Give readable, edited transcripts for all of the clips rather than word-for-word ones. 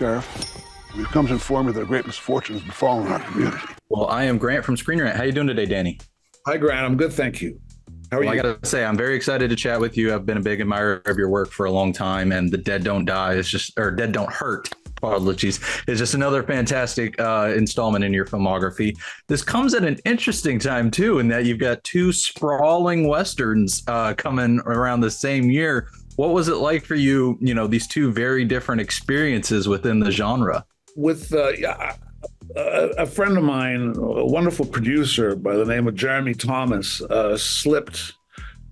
Sheriff. We've come to inform you that a great misfortune has befallen our community. Well, I am Grant from Screen Rant. How you doing today, Danny? Hi, Grant. I'm good, thank you. How are you? I got to say, I'm very excited to chat with you. I've been a big admirer of your work for a long time, and The Dead Don't Die is just, or Dead Don't Hurt, apologies, is just another fantastic installment in your filmography. This comes at an interesting time, too, in that you've got two sprawling Westerns coming around the same year. What was it like for you, these two very different experiences within the genre? With a friend of mine, a wonderful producer by the name of Jeremy Thomas, slipped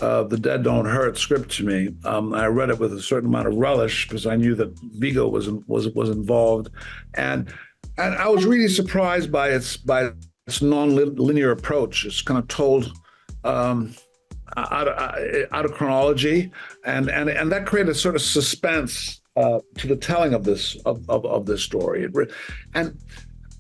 The Dead Don't Hurt script to me. I read it with a certain amount of relish because I knew that Viggo was involved, and I was really surprised by its non-linear approach. It's kind of told out of chronology, and that created a sort of suspense to the telling of this story. And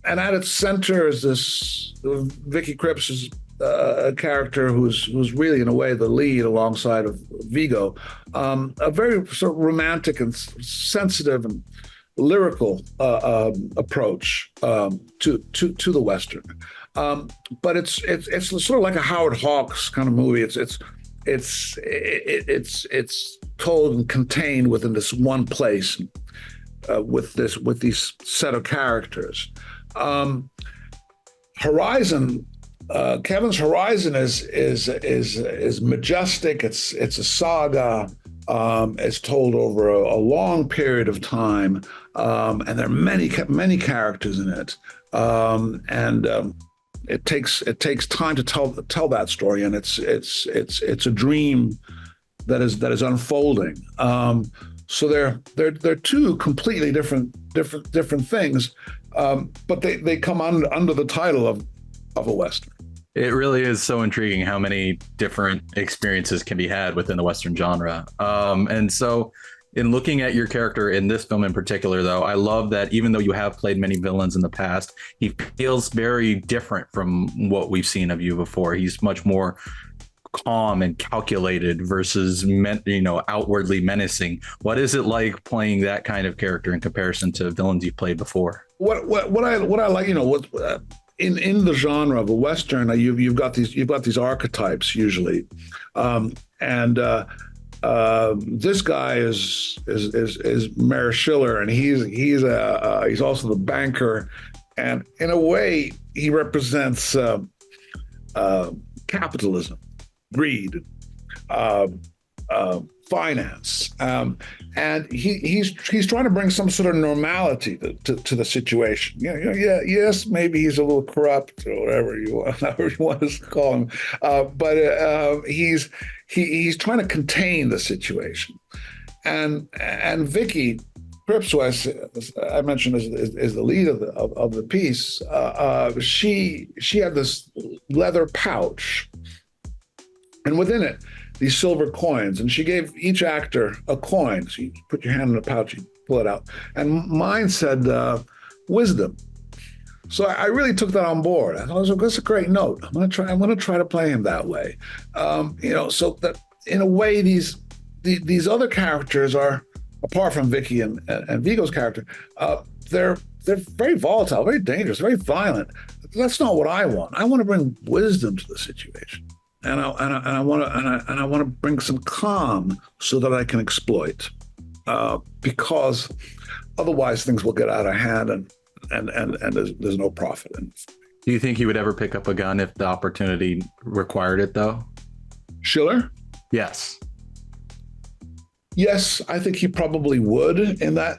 at its center is this Vicky Krieps' a character who's really in a way the lead alongside of Viggo, a very sort of romantic and sensitive and lyrical approach to the Western. But it's sort of like a Howard Hawks kind of movie. It's told and contained within this one place with these set of characters. Horizon, Kevin's Horizon is majestic. It's a saga. It's told over a long period of time, and there are many characters in it. It takes time to tell that story, and it's a dream that is unfolding. So they're two completely different things, but they come under the title of a Western. It really is so intriguing how many different experiences can be had within the Western genre. And so in looking at your character in this film in particular, though, I love that even though you have played many villains in the past, he feels very different from what we've seen of you before. He's much more calm and calculated versus outwardly menacing. What is it like playing that kind of character in comparison to villains you've played before? What I like, in the genre of a Western, you've got these archetypes usually, and this guy is Mayor Schiller, and he's also the banker, and in a way he represents capitalism, greed, finance, and he's trying to bring some sort of normality to the situation. Yes, maybe he's a little corrupt or whatever you want to call him, but he's trying to contain the situation. And Vicky Krieps, who I mentioned is the lead of the piece. She had this leather pouch, and within it, these silver coins, and she gave each actor a coin. So you put your hand in the pouch, you pull it out. And mine said wisdom. So I really took that on board. I thought, that's a great note. I'm gonna try to play him that way. So that in a way, these other characters are, apart from Vicky and Viggo's character, they're very volatile, very dangerous, very violent. That's not what I want. I want to bring wisdom to the situation. And I want to bring some calm so that I can exploit, because otherwise things will get out of hand and there's no profit in it. Do you think he would ever pick up a gun if the opportunity required it, though? Schiller? Yes. Yes, I think he probably would in that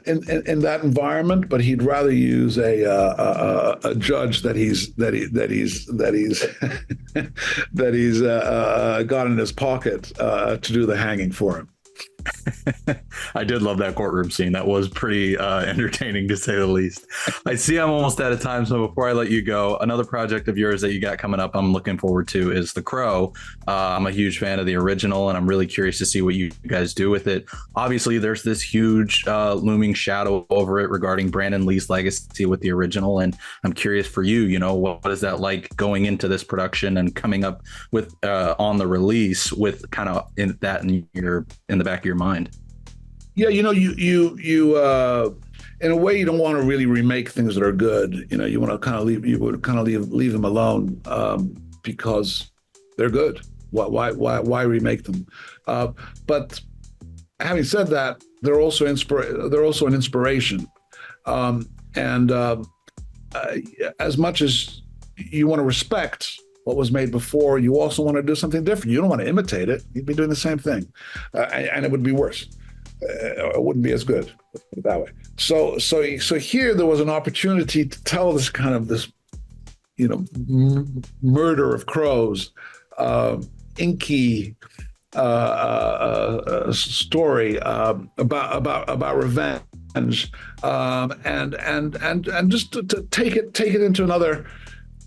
environment, but he'd rather use a judge that he's got in his pocket to do the hanging for him. I did love that courtroom scene. That was pretty entertaining, to say the least. I see I'm almost out of time, so before I let you go, another project of yours that you got coming up I'm looking forward to is The Crow. I'm a huge fan of the original, and I'm really curious to see what you guys do with it. Obviously, there's this huge looming shadow over it regarding Brandon Lee's legacy with the original, and I'm curious for you, what is that like going into this production and coming up with on the release with kind of in the back of your mind? Yeah, in a way, you don't want to really remake things that are good. You know, you want to kind of leave them alone because they're good. Why remake them? But having said that, they're also an inspiration. As much as you want to respect what was made before, you also want to do something different. You don't want to imitate it. You'd be doing the same thing, and it would be worse. It wouldn't be as good, put it that way. So here there was an opportunity to tell this kind of murder of crows, inky story about revenge, and just to take it into another,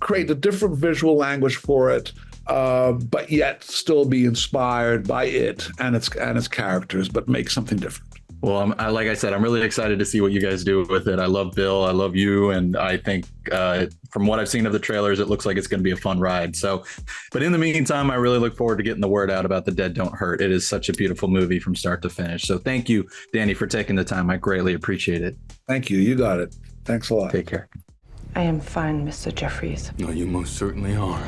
create a different visual language for it, but yet still be inspired by it and its characters, but make something different. Well, like I said, I'm really excited to see what you guys do with it. I love Bill. I love you. And I think from what I've seen of the trailers, it looks like it's going to be a fun ride. So, but in the meantime, I really look forward to getting the word out about The Dead Don't Hurt. It is such a beautiful movie from start to finish. So thank you, Danny, for taking the time. I greatly appreciate it. Thank you. You got it. Thanks a lot. Take care. I am fine, Mr. Jeffries. No, you most certainly are.